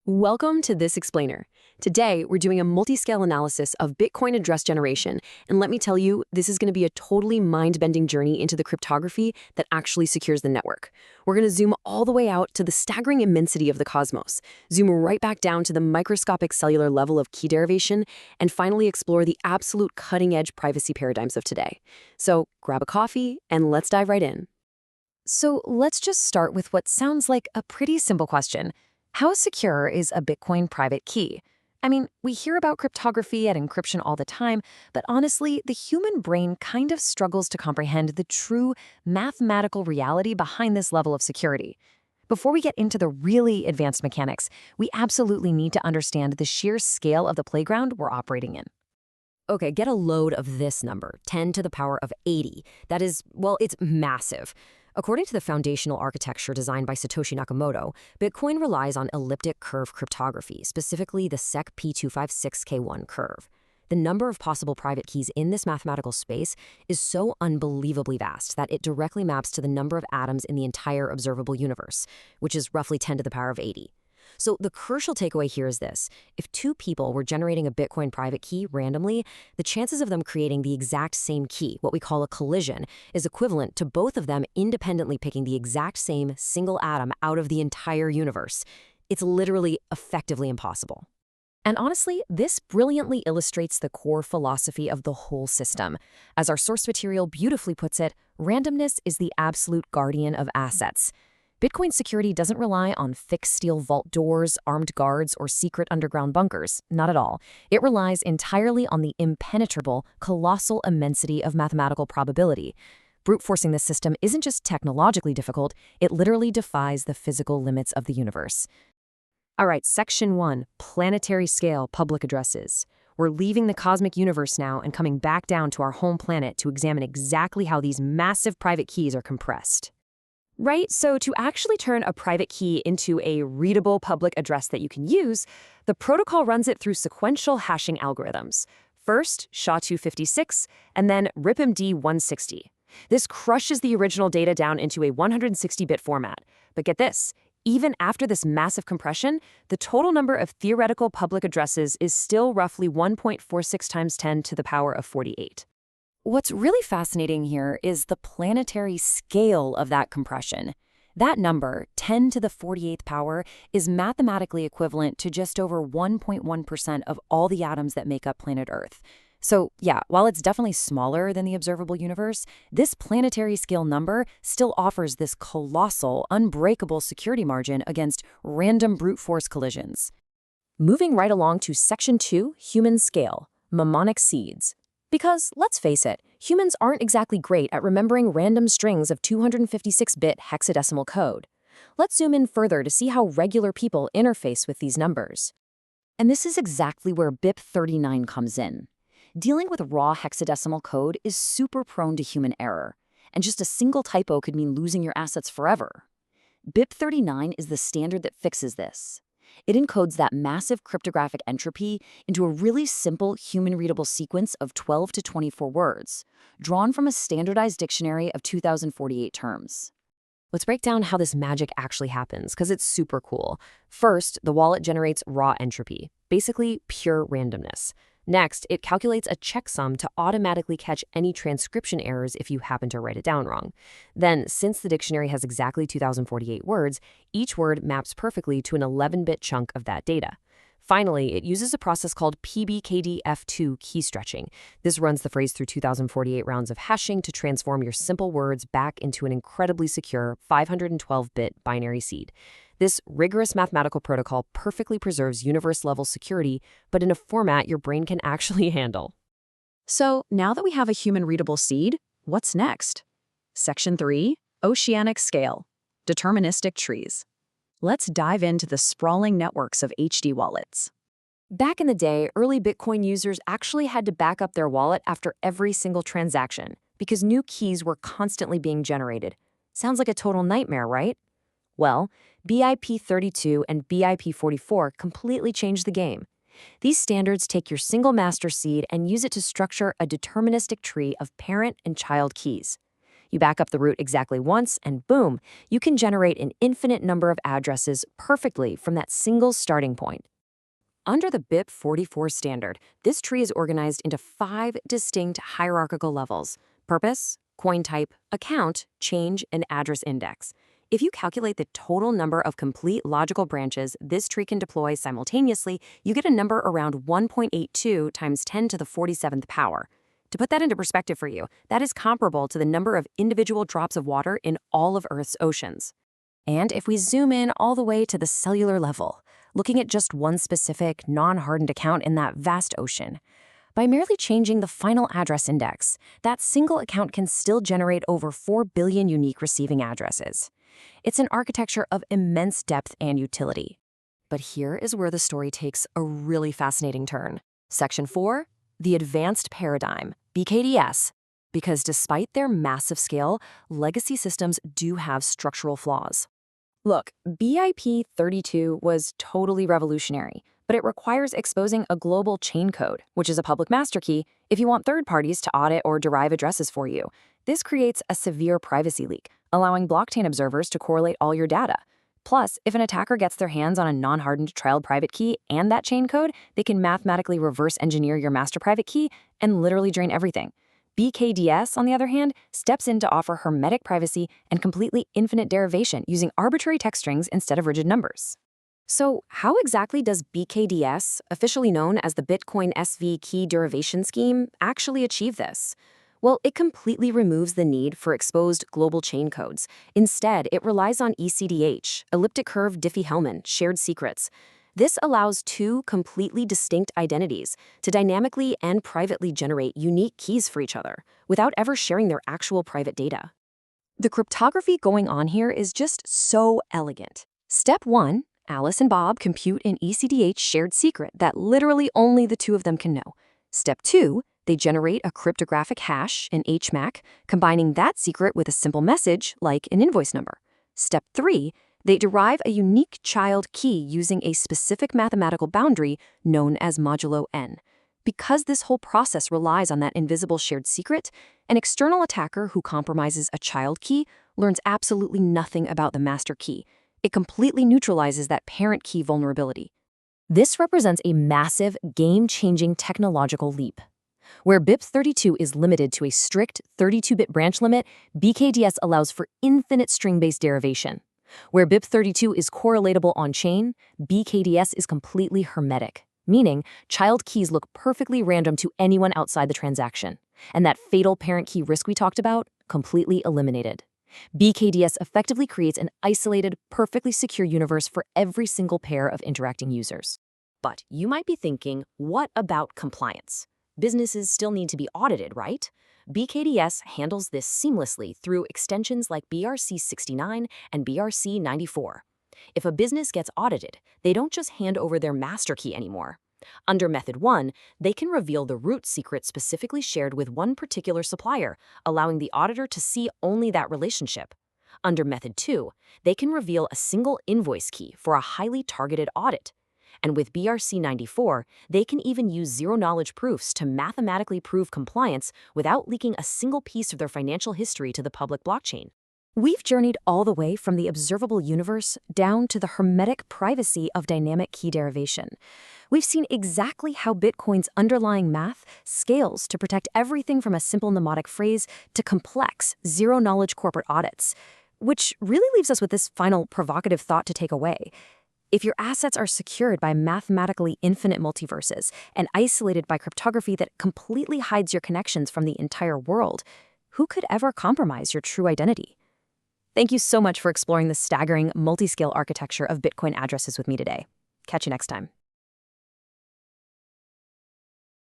Welcome to This Explainer. Today, we're doing a multiscale analysis of Bitcoin address generation, and let me tell you, this is going to be a totally mind-bending journey into the cryptography that actually secures the network. We're going to zoom all the way out to the staggering immensity of the cosmos, zoom right back down to the microscopic cellular level of key derivation, and finally explore the absolute cutting-edge privacy paradigms of today. So grab a coffee, and let's dive right in. So let's just start with what sounds like a pretty simple question. How secure is a Bitcoin private key? I mean, we hear about cryptography and encryption all the time, but honestly, the human brain kind of struggles to comprehend the true mathematical reality behind this level of security. Before we get into the really advanced mechanics, we absolutely need to understand the sheer scale of the playground we're operating in. Okay, get a load of this number, 10 to the power of 80. That is, well, it's massive. According to the foundational architecture designed by Satoshi Nakamoto, Bitcoin relies on elliptic curve cryptography, specifically the SEC P256K1 curve. The number of possible private keys in this mathematical space is so unbelievably vast that it directly maps to the number of atoms in the entire observable universe, which is roughly 10 to the power of 80. So the crucial takeaway here is this. If two people were generating a Bitcoin private key randomly, the chances of them creating the exact same key, what we call a collision, is equivalent to both of them independently picking the exact same single atom out of the entire universe. It's literally effectively impossible. And honestly, this brilliantly illustrates the core philosophy of the whole system. As our source material beautifully puts it, randomness is the absolute guardian of assets. Bitcoin security doesn't rely on fixed steel vault doors, armed guards, or secret underground bunkers. Not at all. It relies entirely on the impenetrable, colossal immensity of mathematical probability. Brute forcing this system isn't just technologically difficult, it literally defies the physical limits of the universe. All right, Section 1, Planetary Scale Public Addresses. We're leaving the cosmic universe now and coming back down to our home planet to examine exactly how these massive private keys are compressed. Right, so to actually turn a private key into a readable public address that you can use, the protocol runs it through sequential hashing algorithms. First, SHA-256, and then RIPMD-160. This crushes the original data down into a 160-bit format. But get this, even after this massive compression, the total number of theoretical public addresses is still roughly 1.46 times 10 to the power of 48. What's really fascinating here is the planetary scale of that compression. That number, 10 to the 48th power, is mathematically equivalent to just over 1.1% of all the atoms that make up planet Earth. So yeah, while it's definitely smaller than the observable universe, this planetary scale number still offers this colossal, unbreakable security margin against random brute force collisions. Moving right along to Section 2, Human Scale, Mnemonic Seeds. Because, let's face it, humans aren't exactly great at remembering random strings of 256-bit hexadecimal code. Let's zoom in further to see how regular people interface with these numbers. And this is exactly where BIP39 comes in. Dealing with raw hexadecimal code is super prone to human error, and just a single typo could mean losing your assets forever. BIP39 is the standard that fixes this. It encodes that massive cryptographic entropy into a really simple human-readable sequence of 12 to 24 words, drawn from a standardized dictionary of 2048 terms. Let's break down how this magic actually happens, because it's super cool. First, the wallet generates raw entropy, basically pure randomness. Next, it calculates a checksum to automatically catch any transcription errors if you happen to write it down wrong. Then, since the dictionary has exactly 2048 words, each word maps perfectly to an 11-bit chunk of that data. Finally, it uses a process called PBKDF2 key stretching. This runs the phrase through 2048 rounds of hashing to transform your simple words back into an incredibly secure 512-bit binary seed. This rigorous mathematical protocol perfectly preserves universe-level security, but in a format your brain can actually handle. So, now that we have a human-readable seed, what's next? Section 3, Oceanic Scale, Deterministic Trees. Let's dive into the sprawling networks of HD wallets. Back in the day, early Bitcoin users actually had to back up their wallet after every single transaction because new keys were constantly being generated. Sounds like a total nightmare, right? Well, BIP32 and BIP44 completely changed the game. These standards take your single master seed and use it to structure a deterministic tree of parent and child keys. You back up the root exactly once, and boom, you can generate an infinite number of addresses perfectly from that single starting point. Under the BIP44 standard, this tree is organized into 5 distinct hierarchical levels: purpose, coin type, account, change, and address index. If you calculate the total number of complete logical branches this tree can deploy simultaneously, you get a number around 1.82 times 10 to the 47th power. To put that into perspective for you, that is comparable to the number of individual drops of water in all of Earth's oceans. And if we zoom in all the way to the cellular level, looking at just one specific non-hardened account in that vast ocean, by merely changing the final address index, that single account can still generate over 4 billion unique receiving addresses. It's an architecture of immense depth and utility. But here is where the story takes a really fascinating turn. Section 4, the advanced paradigm, BKDS. Because despite their massive scale, legacy systems do have structural flaws. Look, BIP32 was totally revolutionary, but it requires exposing a global chain code, which is a public master key, if you want third parties to audit or derive addresses for you. This creates a severe privacy leak, allowing blockchain observers to correlate all your data. Plus, if an attacker gets their hands on a non-hardened child private key and that chain code, they can mathematically reverse engineer your master private key and literally drain everything. BKDS, on the other hand, steps in to offer hermetic privacy and completely infinite derivation using arbitrary text strings instead of rigid numbers. So how exactly does BKDS, officially known as the BitcoinSV Key Derivation Scheme, actually achieve this? Well, it completely removes the need for exposed global chain codes. Instead, it relies on ECDH, Elliptic Curve Diffie-Hellman, shared secrets. This allows 2 completely distinct identities to dynamically and privately generate unique keys for each other without ever sharing their actual private data. The cryptography going on here is just so elegant. Step 1, Alice and Bob compute an ECDH shared secret that literally only the 2 of them can know. Step 2, they generate a cryptographic hash, an HMAC, combining that secret with a simple message like an invoice number. Step 3, they derive a unique child key using a specific mathematical boundary known as modulo n. Because this whole process relies on that invisible shared secret, an external attacker who compromises a child key learns absolutely nothing about the master key. It completely neutralizes that parent key vulnerability. This represents a massive, game-changing technological leap. Where BIP32 is limited to a strict 32-bit branch limit, BKDS allows for infinite string-based derivation. Where BIP32 is correlatable on-chain, BKDS is completely hermetic, meaning child keys look perfectly random to anyone outside the transaction, and that fatal parent key risk we talked about, completely eliminated. BKDS effectively creates an isolated, perfectly secure universe for every single pair of interacting users. But you might be thinking, what about compliance? Businesses still need to be audited, right? BKDS handles this seamlessly through extensions like BRC69 and BRC94. If a business gets audited, they don't just hand over their master key anymore. Under Method 1, they can reveal the root secret specifically shared with one particular supplier, allowing the auditor to see only that relationship. Under Method 2, they can reveal a single invoice key for a highly targeted audit. And with BRC94, they can even use zero-knowledge proofs to mathematically prove compliance without leaking a single piece of their financial history to the public blockchain. We've journeyed all the way from the observable universe down to the hermetic privacy of dynamic key derivation. We've seen exactly how Bitcoin's underlying math scales to protect everything from a simple mnemonic phrase to complex, zero-knowledge corporate audits, which really leaves us with this final provocative thought to take away. If your assets are secured by mathematically infinite multiverses and isolated by cryptography that completely hides your connections from the entire world, who could ever compromise your true identity? Thank you so much for exploring the staggering multiscale architecture of Bitcoin addresses with me today. Catch you next time.